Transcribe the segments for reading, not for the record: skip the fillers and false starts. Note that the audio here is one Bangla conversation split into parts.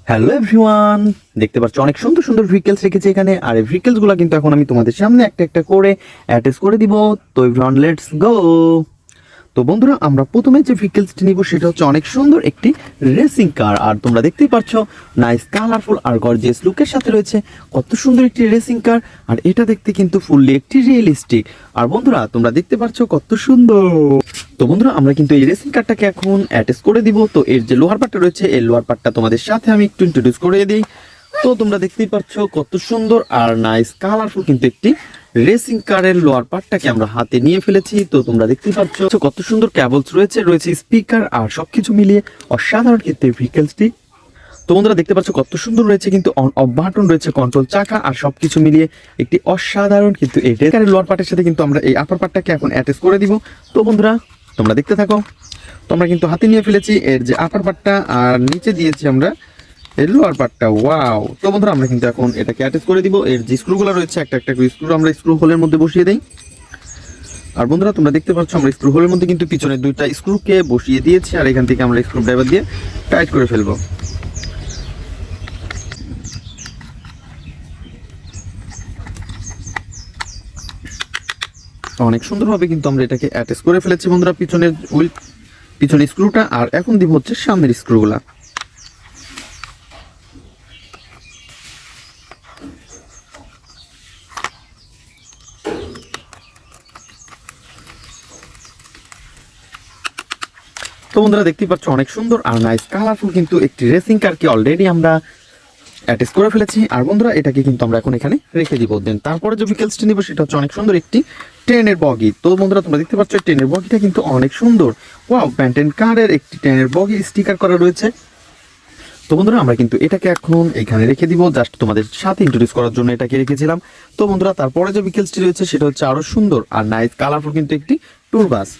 হ্যালো এভরিওয়ান, দেখতে পাচ্ছ অনেক সুন্দর সুন্দর ভেহিকেলস রেখেছি এখানে। আর এই ভেহিকেলস গুলো কিন্তু এখন আমি তোমাদের সামনে একটা একটা করে অ্যাটাচ করে দিব। তো এভরিওয়ান, লেটস গো। তো বন্ধুরা, আমরা প্রথমে যে ভেহিকেলসটি নিব সেটা হচ্ছে অনেক সুন্দর একটি রেসিং কার। আর তোমরা দেখতেই পাচ্ছ নাইস কালারফুল আর গর্জিয়াস লুকের সাথে রয়েছে কত সুন্দর একটি রেসিং কার। আর এটা দেখতে কিন্তু ফুললি একটি রিয়েলিস্টিক। আর বন্ধুরা, তোমরা দেখতে পাচ্ছ কত সুন্দর। তো বন্ধুরা, আমরা কিন্তু এই রেসিং কারটাকে এখন অ্যাটাচ করে দিব। তো এর যে লোহার পার্টটা রয়েছে, এই লোহার পার্টটা তোমাদের সাথে আমি একটু ইন্ট্রোডিউস করে দিই। তো তোমরা দেখতেই পাচ্ছ কত সুন্দর আর নাইস কালারফুল কিন্তু একটি রেসিং কারের লোয়ার পার্টটাকে আমরা হাতে নিয়ে ফেলেছি। তো তোমরা দেখতেই পাচ্ছ কত সুন্দর ক্যাবলস রয়েছে স্পিকার আর সবকিছু মিলিয়ে অসাধারণ কিন্তু ভেহিকেলসটি। তো বন্ধুরা দেখতে পাচ্ছ কত সুন্দর রয়েছে কিন্তু অন অফ বাটন রয়েছে, কন্ট্রোল চাকা আর সবকিছু মিলিয়ে একটি অসাধারণ কিন্তু এই রেসিং কারের লোয়ার পার্টের সাথে কিন্তু আমরা এই আপার পার্টটাকে এখন অ্যাটাচ করে দিব। তো বন্ধুরা, তোমরা দেখতে থাকো। তো আমরা কিন্তু হাতে নিয়ে ফেলেছি এর যে আপার পার্টটা আর নিচে দিয়েছি আমরা এর লোয়ার পার্টটা। ওয়াও! তো বন্ধুরা, আমরা কিন্তু এখন এটাকে অ্যাটাচ করে দিব। এর যে স্ক্রুগুলো রয়েছে একটা একটা করে স্ক্রু আমরা স্ক্রু হোলের মধ্যে বসিয়ে দেই। আর বন্ধুরা, তোমরা দেখতে পাচ্ছ আমরা স্ক্রু হোলের মধ্যে কিন্তু পিছনে দুইটা স্ক্রুকে বসিয়ে দিয়েছি। আর এখান থেকে আমরা স্ক্রু ড্রাইভার দিয়ে টাইট করে ফেলবো। অনেক সুন্দরভাবে কিন্তু আমরা এটাকে অ্যাটাচ করে ফেলেছি বন্ধুরা, পিছনের স্ক্রুটা। আর এখন দিব হচ্ছে সামনের স্ক্রুগুলা। তো বন্ধুরা দেখতেই পাচ্ছ অনেক সুন্দর আর নাইস কালারফুল কিন্তু একটি রেসিং কারকে অলরেডি আমরা অ্যাটাচ করে ফেলেছি। আর বন্ধুরা, এটাকে কিন্তু আমরা এখন এখানে রেখে দিব। দেন তারপরে যে ভেহিকেলসটি নিব সেটা হচ্ছে অনেক সুন্দর একটি ট্রেনের বগি। তো বন্ধুরা, তোমরা দেখতে পাচ্ছ ট্রেনের বগিটা কিন্তু অনেক সুন্দর। ওয়াও! প্যান্টেন কারের একটি ট্রেনের বগি স্টিকার করা রয়েছে। তো বন্ধুরা, আমরা কিন্তু এটাকে এখন এখানে রেখে দিব, জাস্ট তোমাদের সাথে ইন্ট্রোডিউস করার জন্য এটাকে রেখেছিলাম। তো বন্ধুরা, তারপরে যে ভেহিকেলসটি রয়েছে সেটা হচ্ছে আরো সুন্দর আর নাইস কালারফুল কিন্তু একটি ট্যুর বাস।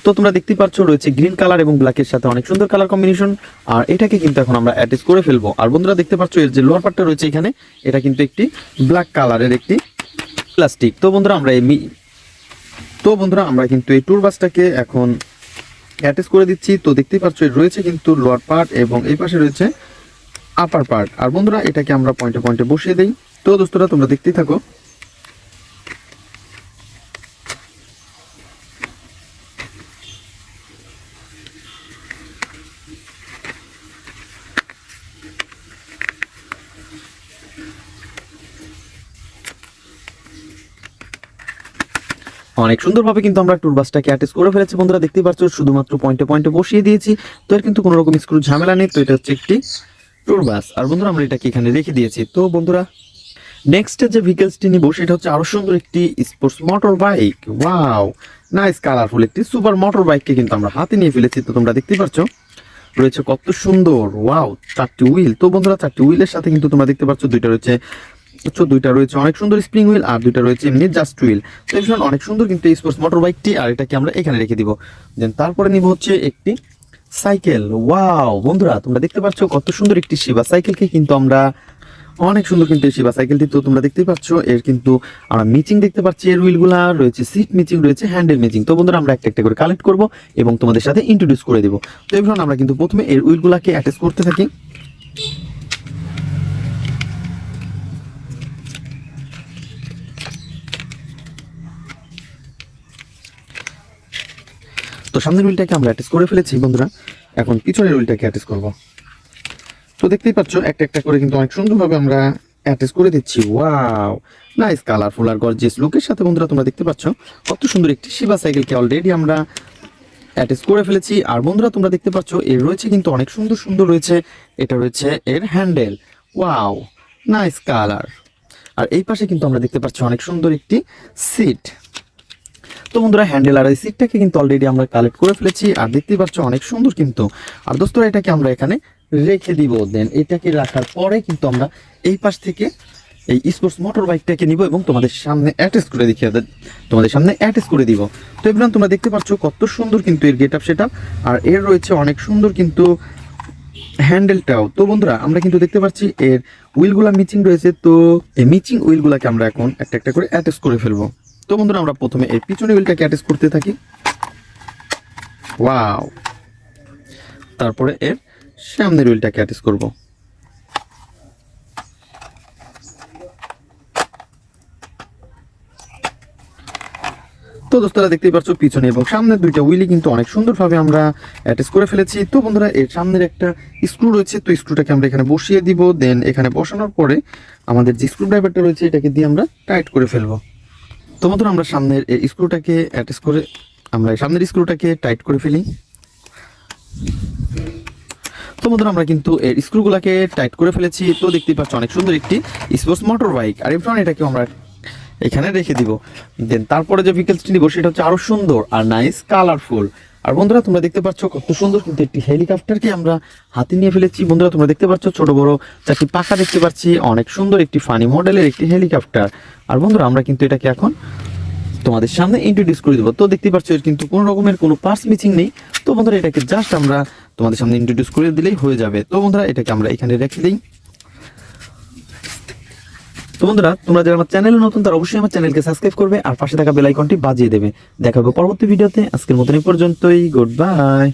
তো তোমরা দেখতেই পাচ্ছ রয়েছে গ্রিন কালার এবং ব্ল্যাকের সাথে অনেক সুন্দর কালার কম্বিনেশন। আর এটাকে কিন্তু এখন আমরা অ্যাটাচ করে ফেলবো। আর বন্ধুরা দেখতে পাচ্ছ এর যে লোয়ার পার্টটা রয়েছে এখানে, এটা কিন্তু একটি ব্ল্যাক কালারের একটি প্লাস্টিক। তো বন্ধুরা আমরা কিন্তু এই ট্যুর বাসটাকে এখন অ্যাটাচ করে দিচ্ছি। তো দেখতেই পাচ্ছ এর রয়েছে কিন্তু লোয়ার পার্ট এবং এই পাশে রয়েছে আপার পার্ট। আর বন্ধুরা, এটাকে আমরা পয়েন্টে পয়েন্টে বসিয়ে দিই। তো দোস্তরা, তোমরা দেখতেই থাকো। অনেক সুন্দরভাবে কিন্তু আমরা ট্যুর বাসটাকে অ্যাটাচ করে ফেলেছি বন্ধুরা, দেখতেই পাচ্ছ শুধুমাত্র পয়েন্টে পয়েন্টে বসিয়ে দিয়েছি। তো এর কিন্তু কোনো রকম স্ক্রু ঝামেলা নেই। তো এটা হচ্ছে একটি ট্যুর বাস। আর বন্ধুরা, আমরা এটাকে এখানে রেখে দিয়েছি। তো বন্ধুরা, নেক্সট যে ভেহিকেলসটি নিব সেটা হচ্ছে আরো সুন্দর একটি sports motor bike. Wow! Nice colourful একটি সুপার মোটর বাইককে কিন্তু আমরা হাতে নিয়ে ফেলেছি। তো তোমরা দেখতেই পাচ্ছ রয়েছে কত সুন্দর। ওয়াও! চারটি হুইল। তো বন্ধুরা, চারটি হুইলের সাথে কিন্তু তোমরা দেখতে পাচ্ছ দুইটা রয়েছে অনেক সুন্দর স্প্রিং হুইল আর দুইটা রয়েছে এমনি জাস্ট হুইল। তো ভীষণ অনেক সুন্দর কিন্তু স্পোর্টস মোটর বাইকটি। আর এটাকে আমরা এখানে রেখে দিব। দেন তারপরে নিব হচ্ছে একটি সাইকেল। ওয়াও! বন্ধুরা, তোমরা দেখতে পাচ্ছ কত সুন্দর একটি শিবা সাইকেলকে কিন্তু আমরা অনেক সুন্দর কিন্তু এই শিবা সাইকেলটি। তো তোমরা দেখতেই পাচ্ছ এর কিন্তু আমরা মিচিং দেখতে পাচ্ছি, এর হুইলগুলা রয়েছে সিট মিচিং, রয়েছে হ্যান্ডেল মিচিং। তো বন্ধুরা, আমরা একটা একটা করে কালেক্ট করব এবং তোমাদের সাথে ইন্ট্রোডিউস করে দিব। তো এবার আমরা কিন্তু প্রথমে এর হুইলগুলাকে অ্যাটাচ করতে থাকি। তো সামনের হুইলটাকে আমরা অ্যাটাচ করে ফেলেছি বন্ধুরা, এখন পিছনের হুইলটাকে অ্যাটাচ করব। তো দেখতেই পাচ্ছ একটা একটা করে কিন্তু অনেক সুন্দরভাবে আমরা অ্যাটাচ করে দিচ্ছি। ওয়াও! নাইস কালারফুল আর গর্জিয়াস লুকের সাথে বন্ধুরা, তোমরা দেখতে পাচ্ছ কত সুন্দর একটি শিবা সাইকেলকে অলরেডি আমরা অ্যাটাচ করে ফেলেছি। আর বন্ধুরা, তোমরা দেখতে পাচ্ছ এর রয়েছে কিন্তু অনেক সুন্দর সুন্দর রয়েছে, এটা রয়েছে এর হ্যান্ডেল। ওয়াও! Nice colour. আর এই পাশে কিন্তু আমরা দেখতে পাচ্ছি অনেক সুন্দর একটি সিট। তো বন্ধুরা, হ্যান্ডেল আর এই সিটটাকে কিন্তু অলরেডি আমরা কালেক্ট করে ফেলেছি। আর দেখতেই পাচ্ছ অনেক সুন্দর কিন্তু। আর দোস্তরা, এটাকে আমরা এখানে রেখে দিব। দেন এটাকে রাখার পরে কিন্তু আমরা এই পাশ থেকে এই স্পোর্টস মোটর বাইকটাকে নিব এবং তোমাদের সামনে অ্যাটাচ করে দিব। তো এবার তোমরা দেখতে পাচ্ছ কত সুন্দর কিন্তু এর গেট আপ সেট আপ। আর এর রয়েছে অনেক সুন্দর কিন্তু হ্যান্ডেলটাও। তো বন্ধুরা, আমরা কিন্তু দেখতে পাচ্ছি এর হুইলগুলা মিচিং রয়েছে। তো এই মিচিং হুইলগুলাকে আমরা এখন একটা একটা করে অ্যাটাচ করে ফেলবো। তো বন্ধুরা, আমরা প্রথমে এর পিছনে হুইলটাকে অ্যাটাচ করতে থাকি। ওয়াও! তারপরে এর সামনের হুইলটাকে অ্যাটাচ করব। তো দোস্তরা দেখতেই পাচ্ছ পিছনে এবং সামনের দুইটা হুইলই কিন্তু অনেক সুন্দরভাবে আমরা অ্যাটাচ করে ফেলেছি। তো বন্ধুরা এর সামনের একটা স্ক্রু রয়েছে, তো স্ক্রুটাকে আমরা এখানে বসিয়ে দিব। দেন এখানে বসানোর পরে আমাদের যে স্ক্রু ড্রাইভারটা রয়েছে এটাকে দিয়ে আমরা টাইট করে ফেলবো। তো বন্ধুরা আমরা সামনের এই স্ক্রুটাকে অ্যাটাচ করে আমরা সামনের স্ক্রুটাকে টাইট করে ফেলি। তো বন্ধুরা আমরা কিন্তু এর স্ক্রুগুলোকে টাইট করে ফেলেছি। তো দেখতেই পাচ্ছ অনেক সুন্দর একটি স্পোর্টস মোটর বাইক। আর এরপর এটাকে আমরা এখানে রেখে দিব। দেন তারপরে যে ভেহিকলসটি নিব সেটা হচ্ছে আরো সুন্দর আর নাইস কালারফুল। আর বন্ধুরা তোমরা দেখতে পাচ্ছ কত সুন্দর কিন্তু একটি হেলিকপ্টারকে আমরা হাতে নিয়ে ফেলেছি। বন্ধুরা তোমরা দেখতে পাচ্ছ ছোট বড় চারটি পাখা দেখতে পাচ্ছি, অনেক সুন্দর একটি ফানি মডেলের একটি হেলিকপ্টার। আর বন্ধুরা আমরা কিন্তু এটাকে এখন তোমাদের সামনে ইন্ট্রোডিউস করে দেবো। তো দেখতে পাচ্ছ এর কিন্তু কোনো রকমের কোনো পার্টস মিসিং নেই। তো বন্ধুরা এটাকে জাস্ট আমরা তোমাদের সামনে ইন্ট্রোডিউস করে দিলেই হয়ে যাবে। তো বন্ধুরা এটাকে আমরা এখানে রেখে দিই। তো বন্ধুরা তোমরা যারা আমার চ্যানেলে নতুন তারা অবশ্যই আমার চ্যানেলকে সাবস্ক্রাইব করবে আর পাশে থাকা বেল আইকনটি বাজিয়ে দেবে। দেখা হবে পরবর্তী ভিডিওতে। আজকের মতন এই পর্যন্তই, গুড বাই।